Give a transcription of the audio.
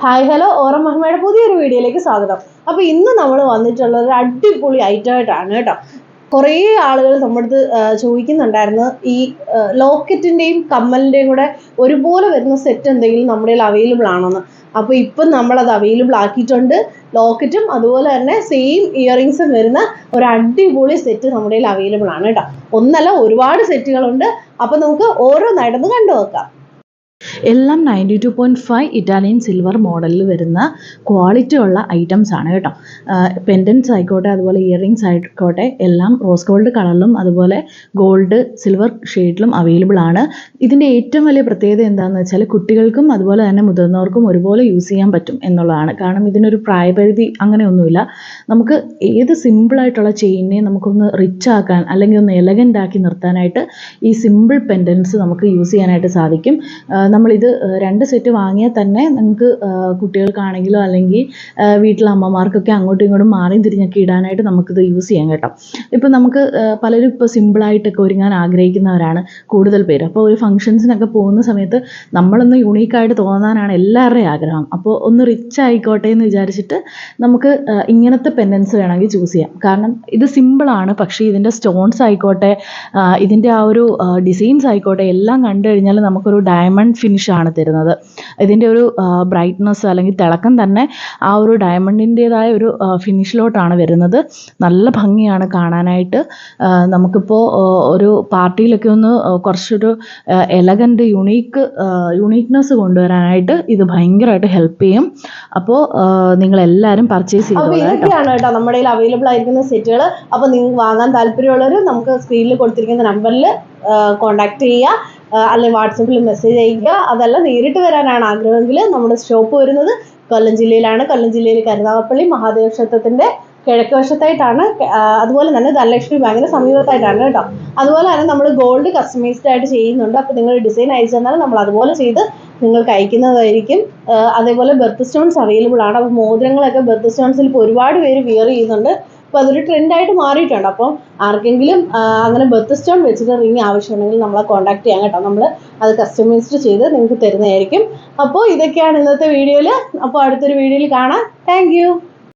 Hi hello aurum മഹിമയുടെ പുതിയൊരു വീഡിയോയിലേക്ക് സ്വാഗതം. അപ്പോൾ ഇന്ന് നമ്മൾ വന്നിട്ടുള്ള ഒരു അടിപൊളി ഐറ്റമായിട്ടാണ് കേട്ടോ. കുറേ ആളുകൾ നമ്മുടെ അടുത്ത് ചോദിക്കുന്നുണ്ടായിരുന്നു ഈ ലോക്കറ്റിൻ്റെയും കമ്മലിൻ്റെയും കൂടെ ഒരുപോലെ വരുന്ന സെറ്റ് എന്തെങ്കിലും നമ്മുടെ കയ്യിൽ അവൈലബിൾ ആണെന്ന്. അപ്പോൾ ഇപ്പം നമ്മളത് അവൈലബിൾ ആക്കിയിട്ടുണ്ട്. ലോക്കറ്റും അതുപോലെ തന്നെ സെയിം ഇയറിങ്സും വരുന്ന ഒരു അടിപൊളി സെറ്റ് നമ്മുടെ കയ്യിൽ അവൈലബിൾ ആണ് കേട്ടോ. ഒന്നല്ല, ഒരുപാട് സെറ്റുകളുണ്ട്. അപ്പോൾ നമുക്ക് ഓരോന്നായിട്ടൊന്ന് കണ്ടു നോക്കാം. എല്ലാം 92.5 ഇറ്റാലിയൻ സിൽവർ മോഡലിൽ വരുന്ന ക്വാളിറ്റി ഉള്ള ഐറ്റംസ് ആണ് കേട്ടോ. പെൻഡൻസ് ആയിക്കോട്ടെ, അതുപോലെ ഇയറിങ്സ് ആയിക്കോട്ടെ, എല്ലാം റോസ് ഗോൾഡ് കളറിലും അതുപോലെ ഗോൾഡ് സിൽവർ ഷെയ്ഡിലും അവൈലബിൾ ആണ്. ഇതിൻ്റെ ഏറ്റവും വലിയ പ്രത്യേകത എന്താണെന്ന് വെച്ചാൽ കുട്ടികൾക്കും അതുപോലെ തന്നെ മുതിർന്നവർക്കും ഒരുപോലെ യൂസ് ചെയ്യാൻ പറ്റും എന്നുള്ളതാണ്. കാരണം ഇതിനൊരു പ്രായപരിധി അങ്ങനെയൊന്നുമില്ല. നമുക്ക് ഏത് സിമ്പിളായിട്ടുള്ള ചെയിനെ നമുക്കൊന്ന് റിച്ച് ആക്കാൻ അല്ലെങ്കിൽ ഒന്ന് എലഗൻ്റ് ആക്കി നിർത്താനായിട്ട് ഈ സിമ്പിൾ പെൻഡൻസ് നമുക്ക് യൂസ് ചെയ്യാനായിട്ട് സാധിക്കും. നമ്മളിത് 2 സെറ്റ് വാങ്ങിയാൽ തന്നെ നിങ്ങൾക്ക് കുട്ടികൾക്കാണെങ്കിലോ അല്ലെങ്കിൽ വീട്ടിലെ അമ്മമാർക്കൊക്കെ അങ്ങോട്ടും ഇങ്ങോട്ടും മാറിയും തിരിഞ്ഞൊക്കെ ഇടാനായിട്ട് നമുക്കിത് യൂസ് ചെയ്യാം കേട്ടോ. ഇപ്പോൾ നമുക്ക് പലരും ഇപ്പോൾ സിമ്പിളായിട്ടൊക്കെ ഒരുങ്ങാൻ ആഗ്രഹിക്കുന്നവരാണ് കൂടുതൽ പേര്. അപ്പോൾ ഒരു ഫംഗ്ഷൻസിനൊക്കെ പോകുന്ന സമയത്ത് നമ്മളൊന്ന് യുണീക്കായിട്ട് തോന്നാനാണ് എല്ലാവരുടെയും ആഗ്രഹം. അപ്പോൾ ഒന്ന് റിച്ച് ആയിക്കോട്ടെ എന്ന് വിചാരിച്ചിട്ട് നമുക്ക് ഇങ്ങനത്തെ പെൻഡൻസ് വേണമെങ്കിൽ ചൂസ് ചെയ്യാം. കാരണം ഇത് സിമ്പിളാണ്, പക്ഷേ ഇതിൻ്റെ സ്റ്റോൺസ് ആയിക്കോട്ടെ, ഇതിൻ്റെ ആ ഒരു ഡിസൈൻസ് ആയിക്കോട്ടെ, എല്ലാം കണ്ടു കഴിഞ്ഞാൽ നമുക്കൊരു ഡയമണ്ട് ഫിനിഷാണ് തരുന്നത്. ഇതിൻ്റെ ഒരു ബ്രൈറ്റ്നസ് അല്ലെങ്കിൽ തിളക്കം തന്നെ ആ ഒരു ഡയമണ്ടിൻ്റേതായ ഒരു ഫിനിഷിലോട്ടാണ് വരുന്നത്. നല്ല ഭംഗിയാണ് കാണാനായിട്ട്. നമുക്കിപ്പോൾ ഒരു പാർട്ടിയിലൊക്കെ ഒന്ന് കുറച്ചൊരു എലഗൻ്റ് യൂണീക്നെസ് കൊണ്ടുവരാനായിട്ട് ഇത് ഭയങ്കരമായിട്ട് ഹെൽപ്പ് ചെയ്യും. അപ്പോൾ നിങ്ങളെല്ലാവരും പർച്ചേസ് ചെയ്തോളൂ. ഇതൊക്കെയാണ് കേട്ടോ നമ്മുടെ കയ്യിൽ അവൈലബിൾ ആയിരിക്കുന്ന സെറ്റുകൾ. അപ്പോൾ നിങ്ങൾക്ക് വാങ്ങാൻ താല്പര്യമുള്ളവർ നമുക്ക് സ്ക്രീനിൽ കൊടുത്തിരിക്കുന്ന നമ്പറിൽ കോൺടാക്ട് ചെയ്യുക, അല്ലെങ്കിൽ വാട്സപ്പിൽ മെസ്സേജ് അയയ്ക്കുക. അതല്ല നേരിട്ട് വരാനാണ് ആഗ്രഹമെങ്കിൽ നമ്മുടെ ഷോപ്പ് വരുന്നത് കൊല്ലം ജില്ലയിലാണ്. കൊല്ലം ജില്ലയിൽ കരുനാഗപ്പള്ളി മഹാദേവ ക്ഷേത്രത്തിൻ്റെ കിഴക്ക് വശത്തായിട്ടാണ്. അതുപോലെ തന്നെ ധനലക്ഷ്മി ബാങ്കിന് സമീപത്തായിട്ടാണ് കേട്ടോ. അതുപോലെ തന്നെ നമ്മൾ ഗോൾഡ് കസ്റ്റമൈസ്ഡ് ആയിട്ട് ചെയ്യുന്നുണ്ട്. അപ്പോൾ നിങ്ങൾ ഡിസൈൻ അയച്ചു തന്നാൽ നമ്മൾ അതുപോലെ ചെയ്ത് നിങ്ങൾക്ക് അയക്കുന്നതായിരിക്കും. അതേപോലെ ബെർത്ത് സ്റ്റോൺസ് അവൈലബിൾ ആണ്. അപ്പോൾ മോതിരങ്ങളൊക്കെ ബെർത്ത് സ്റ്റോൺസിൽ ഇപ്പോൾ ഒരുപാട് പേര് വിയർ ചെയ്യുന്നുണ്ട്. അപ്പോൾ അതൊരു ട്രെൻഡായിട്ട് മാറിയിട്ടുണ്ട്. അപ്പോൾ ആർക്കെങ്കിലും അങ്ങനെ ബെർത്ത് സ്റ്റോൺ വെച്ചിട്ട് റിങ് ആവശ്യമുണ്ടെങ്കിൽ നമ്മളെ കോൺടാക്ട് ചെയ്യാം കേട്ടോ. നമ്മൾ അത് കസ്റ്റമൈസ്ഡ് ചെയ്ത് നിങ്ങൾക്ക് തരുന്നതായിരിക്കും. അപ്പോൾ ഇതൊക്കെയാണ് ഇന്നത്തെ വീഡിയോയിൽ. അപ്പോൾ അടുത്തൊരു വീഡിയോയിൽ കാണാം. താങ്ക്